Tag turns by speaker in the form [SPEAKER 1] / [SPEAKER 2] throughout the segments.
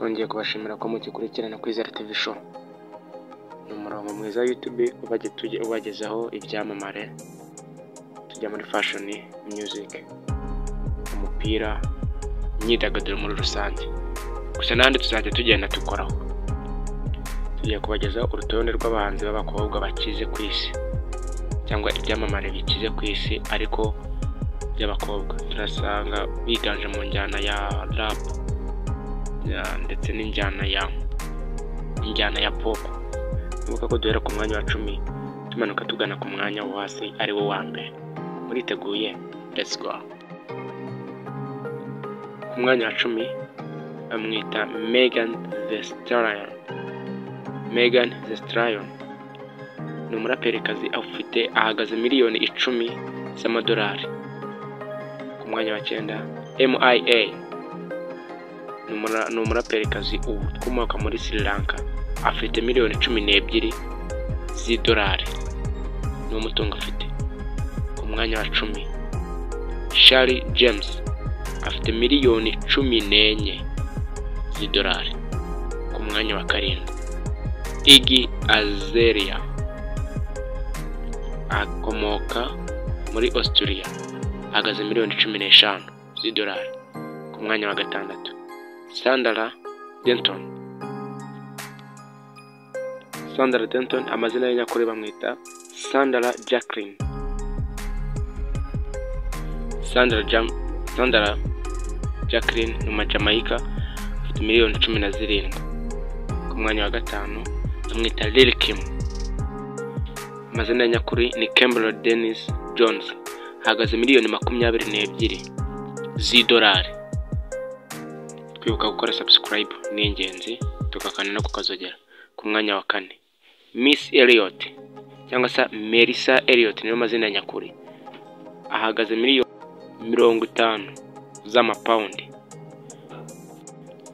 [SPEAKER 1] twongeye kubashimira ko mugikurikirana Kwizera TV show. Ni umurongo mwiza wa YouTube ubagezaho ibyamamare, tujya muri fashion, music, umupira, imyidagaduro muri rusange. Gusa n'andi tuzajya tugenda tukoraho. Tugiye kubagezaho urutonde rw'abahanzi b'abakobwa bakize ku isi, cyangwa ibyamamare bikize ku isi ariko by'abakobwa. Turasanga biganje mu njyana ya rap ndetse n'injyana ya pop. Nuko ko duhera ku mwanya wa 10 tumanuka tugana ku mwanya wa hasi ari wo wa mbere. Muriteguye? Let's go. Ku mwanya wa 10 amwita Megan Thee Stallion. Megan Thee Stallion ni umuraperikazi ahagaze miliyoni 10 z'amadolari. Ku mwanya wa 9 MIA ni umuraperikazi ukomoka muri Sri Lanka, afite miliyoni 12 z'idolari. Ni umutungo afite. Ku mwanya wa 10 Charlie James afite miliyoni 14 z'idolari. Ku mwanya wa 7 Iggy Azalea akomoka muri Australia, ahagaze miliyoni 15 z'idolari. Ku mwanya wa 6 Sandra Denton, amazina ye nyakuri bamwita Sandra Jacqueline. Sandra Jacqueline ni umujamaika, afite miliyoni 17. Ku mwanya wa 5 amwita Lil Kim, amazina ye nyakuri ni Kimberly Dennis Jones, ahagaze miliyoni 22 z'idolari. Kwibuka gukora subscribe ni ingenzi, tukakana no kukazogera. Ku mwanya wa 4 Miss Elliot cyangwa se Melissa Elliot niyo mazina nyakuri, ahagaze miliyoni 50 z'amapaundi.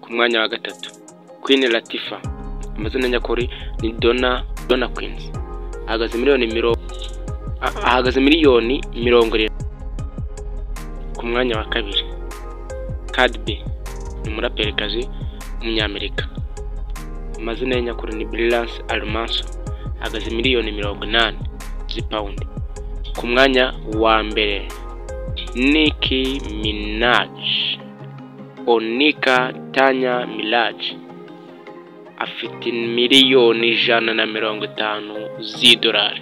[SPEAKER 1] Ku mwanya wa 3 Queen Latifah, amazina nyakuri ni Donna Queens, ahagaze miliyoni 70. Ku mwanya wa 2 Cardi B ni umuraperikazi w'umunyamerika, amazina ye nyakuri ni Brilliance Almanso, ahagaze miliyoni 80 z'ipaundi. Ku mwanya wa mbere Nicki Minaj, Onika Tanya Milaj, afite miliyoni 150 z'idolari.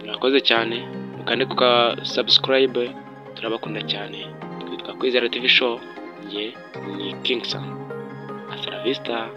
[SPEAKER 1] Murakoze cyane, mukande kuka subscribe, turabakunda cyane. Twitwa Kwizera TV show, ni Kingston. Hasta la vista.